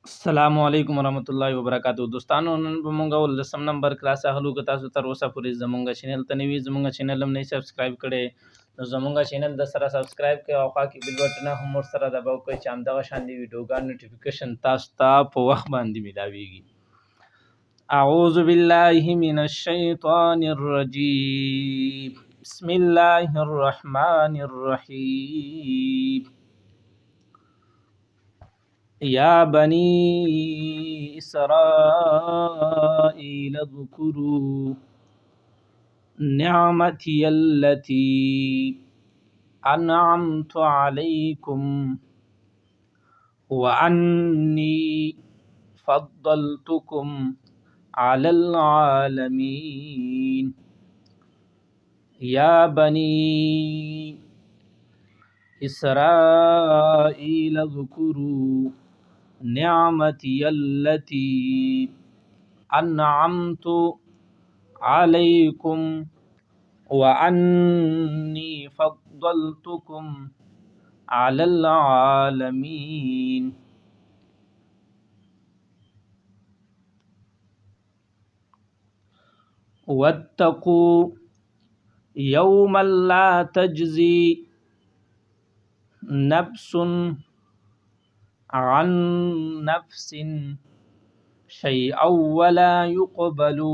अस्सलामुअलैकुम वरहमतुल्लाहि वबरकातुहू दोस्तानो नन बमूंगा वो लसम नंबर क्लास हलू का तासु तर वसा पूरी जमूंगा चैनल तनवी जमूंगा चैनल हम नहीं सब्सक्राइब करे तो जमूंगा चैनल दसरा सब्सक्राइब के औका की बिल बटन हम और सरा दबाओ कोई चामदा शांति वीडियो का नोटिफिकेशन तास्ता प वक्त बांधी मिलावीगी। अऊज़ु बिल्लाहि मिनश शैतानिर रजीम बिस्मिल्लाहिर रहमानिर रहीम या बनी इसराईल ज़कुरू निअमती अल्लती अनअमतु अलैकुम व अन्नी फ़द्दलतुकुम अलल आलमीन। या बनी इसराईल ज़कुरू निअमती अल्लती अन्अमतु अलैकुम व अन्नी फ़द्दलतुकुम अलल आलमीन। वत्तक़ू यौमन ला तज्ज़ी नफ्सुन अन नफ्सिन शैअन वला युक़बलु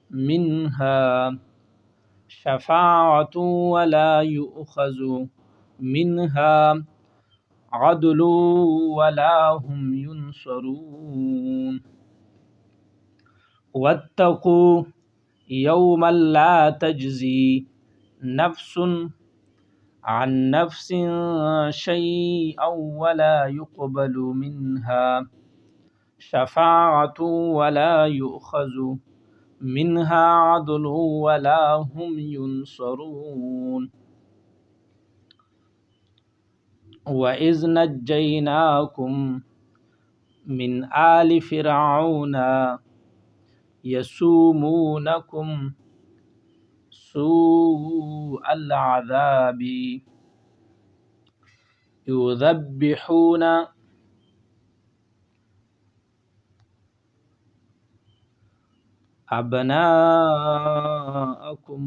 मिन्हा शफ़ाअतुन वला युअख़ज़ु मिन्हा अदलुन वला हुम युनसरून। वत्तक़ू यौमन ला तज्ज़ी नफ्सुन अन नफ्सिन शैअन वला युक़बलु मिन्हा शफ़ाअतुन वला युअख़ज़ु मिन्हा अदलुन वला हुम युनसरून। व इज़ नज्जयनाकुम मिन आलि फ़िरऔन यसुमूनकुम सूअल अज़ाबि युज़ब्बिहून अबनाअकुम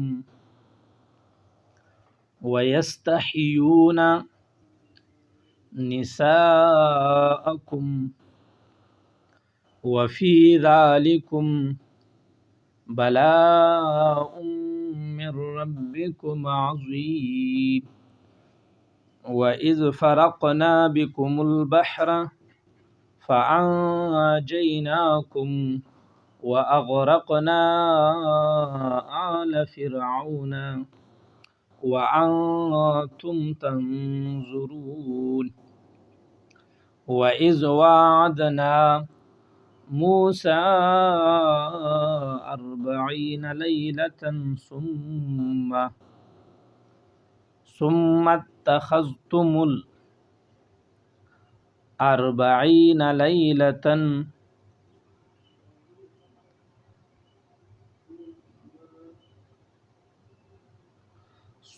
व यस्तहय्यून निसाअकुम व फ़ी ज़ालिकुम बलाउम मिर रब्बिकुम अज़ीम। व इज़ फ़रक़ना बिकुमुल बहर फ़अंजयनाकुम व अग़रक़ना आल फ़िरऔन व अंतुम तंज़ुरून। व इज़ वाअदना मूसा अर्बईन लैलतन सुम्मा इत्तख़ज़्तुमुल अर्बईन लैलतन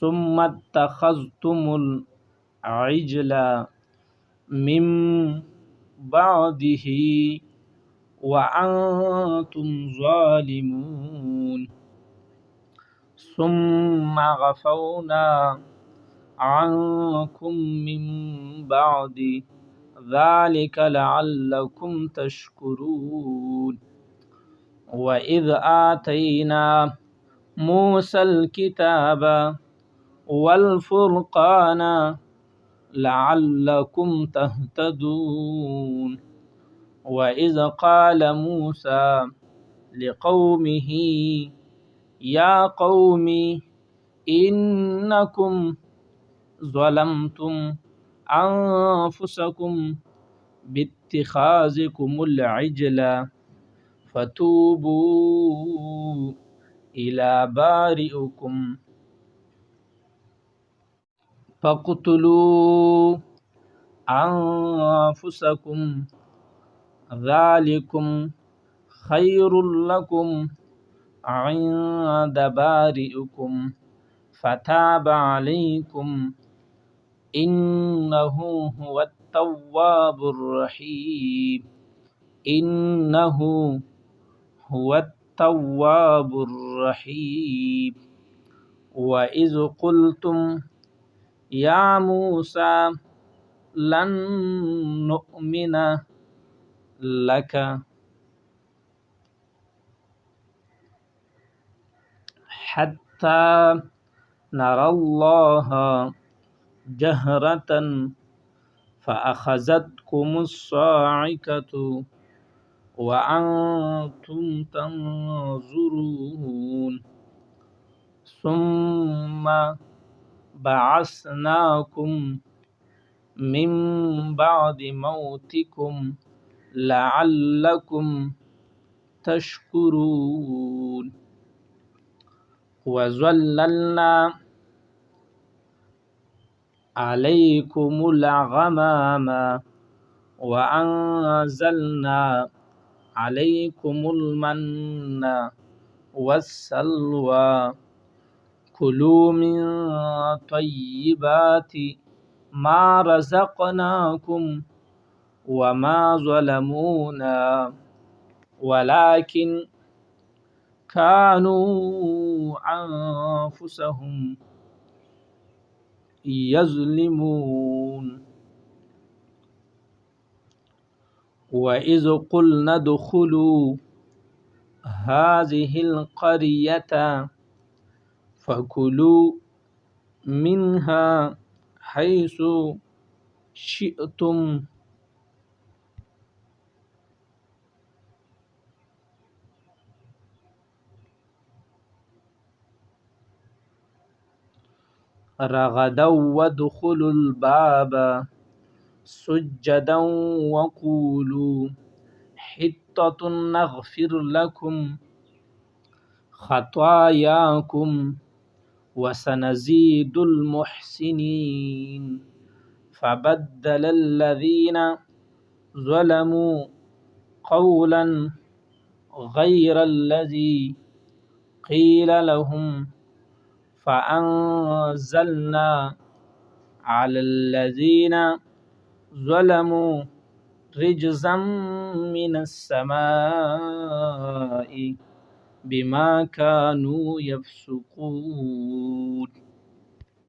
सुम्मा इत्तख़ज़्तुमुल इज्ला मिन बअदिही व अंतुम ज़ालिमून। सुम्मा गफ़रना अन्कुम मिन बअदि ज़ालिक लअल्लकुम तशकुरून। व इज़ आतैना मूसल किताब वल फ़ुरक़ान लअल्लकुम तहतदून। व इज़ क़ाल मूसा लिक़ौमिही या क़ौमि इन्नकुम ज़लमतुम अनफुसकुम बित्तिख़ाज़िकुमुल इज्ला फ़तूबू इला बारिउकुम फ़क़्तुलू अनफुसकुम ज़ालिकुम खैरुल लकुम इंद बारिउकुम फ़ताब अलैकुम इन्नहु हुवत التواب الرحيم إنه هو التواب الرحيم وإذ قلتم يا موسى لن نؤمن لك حتى نرى الله جهرة فأخذتكم الصاعقة وأنتم تنظرون ثم بعثناكم من بعد موتكم لعلكم تشكرون وظللنا عليكم الغمام وأنزلنا عليكم المن والسلوى كلوا من طيبات ما رزقناكم وما ظلمونا ولكن كانوا أنفسهم يظلمون وإذ قلنا ادخلوا هذه القرية فكلوا منها حيث شئتم رغدا وادخلوا الباب سجدا وقولوا حطة نغفر لكم خطاياكم وسنزيد المحسنين فبدل الذين ظلموا قولا غير الذي قيل لهم فأنزلنا على الذين ظلموا رجزا من السماء بما كانوا يفسقون